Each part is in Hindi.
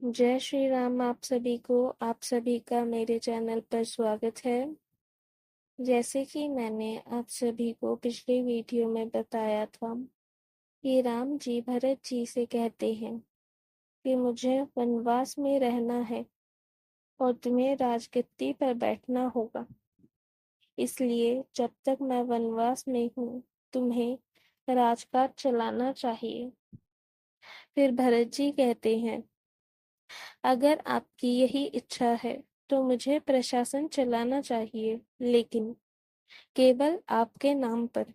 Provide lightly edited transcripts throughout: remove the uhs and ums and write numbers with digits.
जय श्री राम। आप सभी का मेरे चैनल पर स्वागत है। जैसे कि मैंने आप सभी को पिछले वीडियो में बताया था कि राम जी भरत जी से कहते हैं कि मुझे वनवास में रहना है और तुम्हें राजगद्दी पर बैठना होगा। इसलिए जब तक मैं वनवास में हूँ, तुम्हें राजकाज चलाना चाहिए। फिर भरत जी कहते हैं, अगर आपकी यही इच्छा है तो मुझे प्रशासन चलाना चाहिए, लेकिन केवल आपके नाम पर।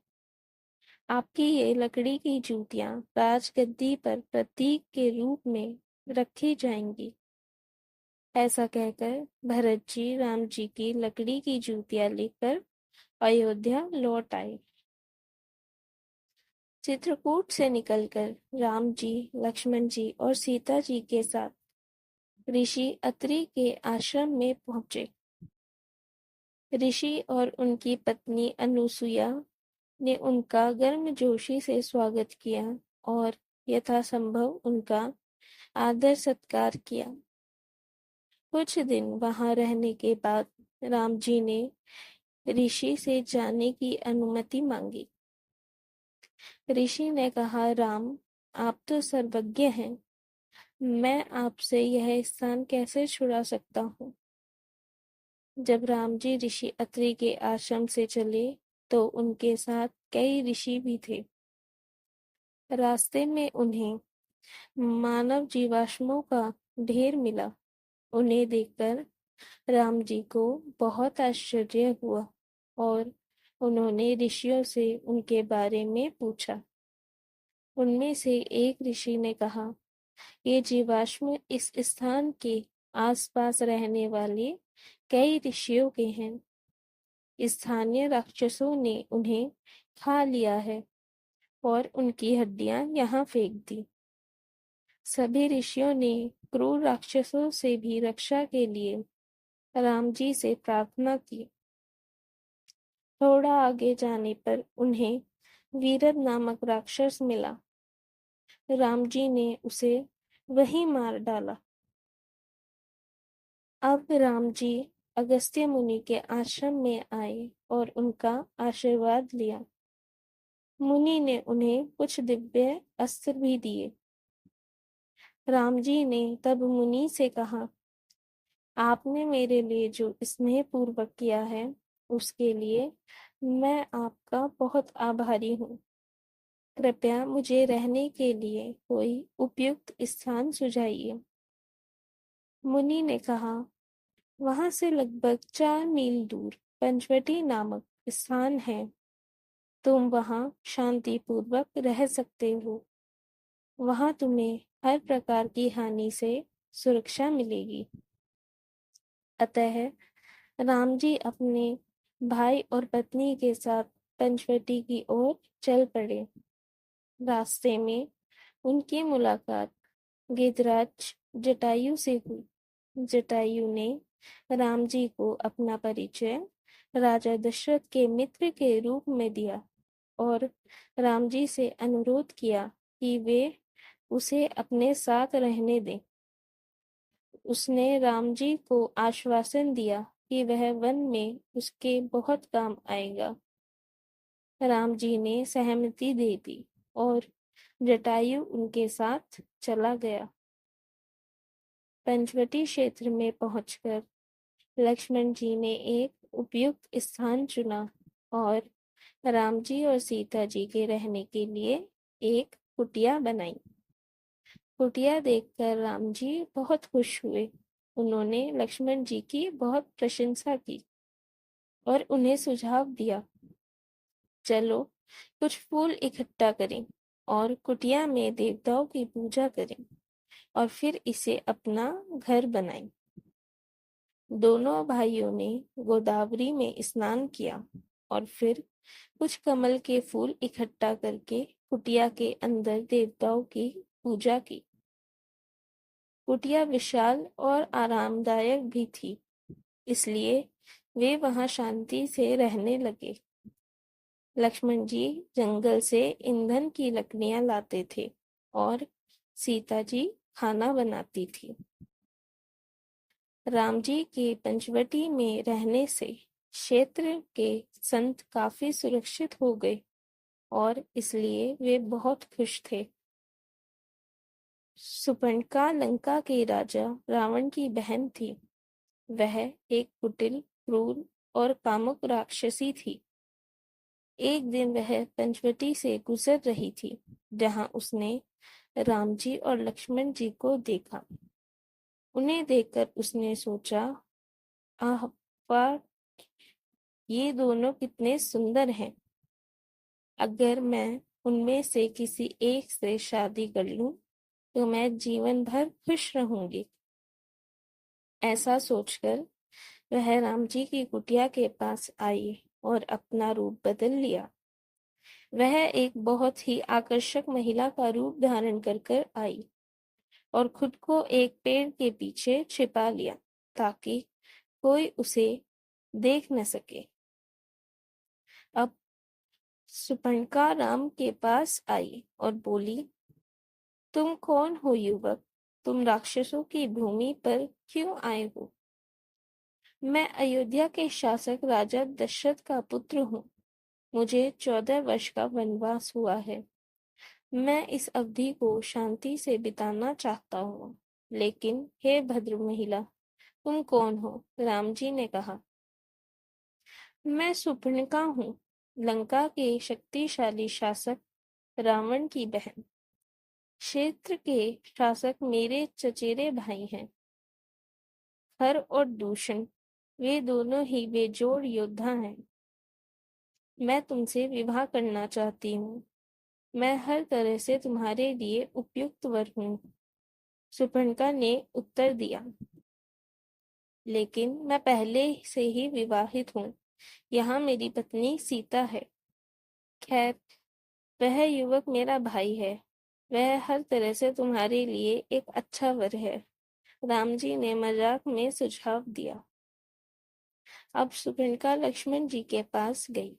आपकी ये लकड़ी की जूतियां राजगद्दी पर प्रतीक के रूप में रखी जाएंगी। ऐसा कहकर भरत जी राम जी की लकड़ी की जूतियां लेकर अयोध्या लौट आए। चित्रकूट से निकलकर राम जी, लक्ष्मण जी और सीता जी के साथ ऋषि अत्रि के आश्रम में पहुंचे। ऋषि और उनकी पत्नी अनुसुईया ने उनका गर्मजोशी से स्वागत किया और यथासंभव उनका आदर सत्कार किया। कुछ दिन वहां रहने के बाद राम जी ने ऋषि से जाने की अनुमति मांगी। ऋषि ने कहा, राम, आप तो सर्वज्ञ हैं, मैं आपसे यह स्थान कैसे छुड़ा सकता हूँ। जब राम जी ऋषि अत्रि के आश्रम से चले तो उनके साथ कई ऋषि भी थे। रास्ते में उन्हें मानव जीवाश्मों का ढेर मिला। उन्हें देखकर राम जी को बहुत आश्चर्य हुआ और उन्होंने ऋषियों से उनके बारे में पूछा। उनमें से एक ऋषि ने कहा, ये जीवाश्म इस स्थान के आसपास रहने वाले कई ऋषियों के हैं। स्थानीय राक्षसों ने उन्हें खा लिया है और उनकी हड्डियां यहाँ फेंक दी। सभी ऋषियों ने क्रूर राक्षसों से भी रक्षा के लिए राम जी से प्रार्थना की। थोड़ा आगे जाने पर उन्हें वीरद नामक राक्षस मिला। राम जी ने उसे वहीं मार डाला। अब राम जी अगस्त्य मुनि के आश्रम में आए और उनका आशीर्वाद लिया। मुनि ने उन्हें कुछ दिव्य अस्त्र भी दिए। राम जी ने तब मुनि से कहा, आपने मेरे लिए जो स्नेह पूर्वक किया है उसके लिए मैं आपका बहुत आभारी हूँ। कृपया मुझे रहने के लिए कोई उपयुक्त स्थान सुझाइए। मुनि ने कहा, वहां से लगभग 4 मील दूर पंचवटी नामक स्थान है। तुम वहां शांति पूर्वक रह सकते हो। वहां तुम्हें हर प्रकार की हानि से सुरक्षा मिलेगी। अतः राम जी अपने भाई और पत्नी के साथ पंचवटी की ओर चल पड़े। रास्ते में उनकी मुलाकात गिरिराज जटायु से हुई। जटायु ने राम जी को अपना परिचय राजा दशरथ के मित्र के रूप में दिया और राम जी से अनुरोध किया कि वे उसे अपने साथ रहने दें। उसने राम जी को आश्वासन दिया कि वह वन में उसके बहुत काम आएगा। राम जी ने सहमति दे दी और जटायु उनके साथ चला गया। पंचवटी क्षेत्र में पहुंचकर लक्ष्मण जी ने एक उपयुक्त स्थान चुना और राम जी और सीता जी के रहने के लिए एक कुटिया बनाई। कुटिया देखकर राम जी बहुत खुश हुए। उन्होंने लक्ष्मण जी की बहुत प्रशंसा की और उन्हें सुझाव दिया, चलो कुछ फूल इकट्ठा करें और कुटिया में देवताओं की पूजा करें और फिर इसे अपना घर बनाएं। दोनों भाइयों ने गोदावरी में स्नान किया और फिर कुछ कमल के फूल इकट्ठा करके कुटिया के अंदर देवताओं की पूजा की। कुटिया विशाल और आरामदायक भी थी, इसलिए वे वहां शांति से रहने लगे। लक्ष्मण जी जंगल से ईंधन की लकड़ियां लाते थे और सीता जी खाना बनाती थी। राम जी के पंचवटी में रहने से क्षेत्र के संत काफी सुरक्षित हो गए और इसलिए वे बहुत खुश थे। सुपर्णखा लंका के राजा रावण की बहन थी। वह एक कुटिल, क्रूर और कामुक राक्षसी थी। एक दिन वह पंचवटी से गुजर रही थी, जहां उसने राम जी और लक्ष्मण जी को देखा। उन्हें देखकर उसने सोचा, आह वाह, ये दोनों कितने सुंदर हैं। अगर मैं उनमें से किसी एक से शादी कर लूं, तो मैं जीवन भर खुश रहूंगी। ऐसा सोचकर वह राम जी की कुटिया के पास आई और अपना रूप बदल लिया। वह एक बहुत ही आकर्षक महिला का रूप धारण कर आई और खुद को एक पेड़ के पीछे छिपा लिया, ताकि कोई उसे देख न सके। अब सुपर्णखा राम के पास आई और बोली, तुम कौन हो युवक? तुम राक्षसों की भूमि पर क्यों आए हो? मैं अयोध्या के शासक राजा दशरथ का पुत्र हूँ। मुझे 14 वर्ष का वनवास हुआ है। मैं इस अवधि को शांति से बिताना चाहता हूँ। लेकिन हे भद्र महिला, तुम कौन हो? राम जी ने कहा, मैं सुपर्णखा हूँ, लंका के शक्तिशाली शासक रावण की बहन। क्षेत्र के शासक मेरे चचेरे भाई हैं। खर और दूषण, वे दोनों ही बेजोड़ योद्धा हैं। मैं तुमसे विवाह करना चाहती हूँ। मैं हर तरह से तुम्हारे लिए उपयुक्त वर हूँ। सुपर्णखा ने उत्तर दिया, लेकिन मैं पहले से ही विवाहित हूँ। यहाँ मेरी पत्नी सीता है। खैर, वह युवक मेरा भाई है। वह हर तरह से तुम्हारे लिए एक अच्छा वर है। राम जी ने मजाक में सुझाव दिया। अब सुपर्णखा लक्ष्मण जी के पास गई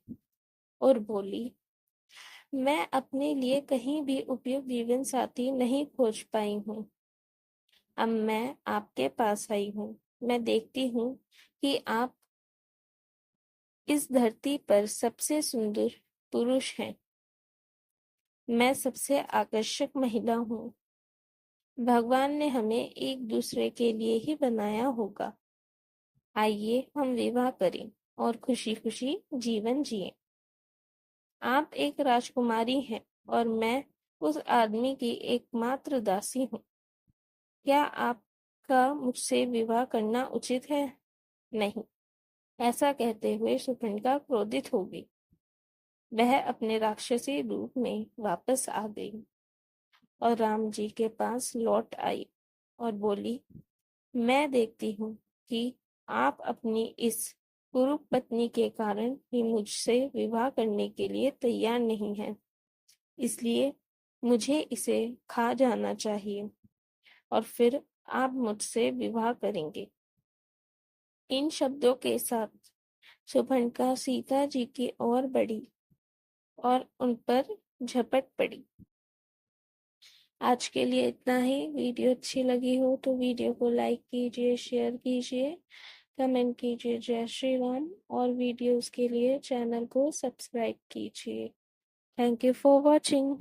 और बोली, मैं अपने लिए कहीं भी उपयुक्त जीवन साथी नहीं खोज पाई हूँ। अब मैं आपके पास आई हूँ। मैं देखती हूँ कि आप इस धरती पर सबसे सुंदर पुरुष हैं। मैं सबसे आकर्षक महिला हूँ। भगवान ने हमें एक दूसरे के लिए ही बनाया होगा। आइए हम विवाह करें और खुशी खुशी जीवन जिएं। आप एक राजकुमारी हैं और मैं उस आदमी की एकमात्र दासी हूँ। क्या आपका मुझसे विवाह करना उचित है? नहीं। ऐसा कहते हुए सुपर्णखा क्रोधित हो गई। वह अपने राक्षसी रूप में वापस आ गई और राम जी के पास लौट आई और बोली, मैं देखती हूँ कि आप अपनी इस कुरूप पत्नी के कारण ही मुझसे विवाह करने के लिए तैयार नहीं हैं। इसलिए मुझे इसे खा जाना चाहिए और फिर आप मुझसे विवाह करेंगे। इन शब्दों के साथ सुपर्णखा सीता जी की ओर बढ़ी और उन पर झपट पड़ी। आज के लिए इतना ही। वीडियो अच्छी लगी हो तो वीडियो को लाइक कीजिए, शेयर कीजिए, कमेंट कीजिए। जय श्री राम। और वीडियोस के लिए चैनल को सब्सक्राइब कीजिए। Thank you for watching.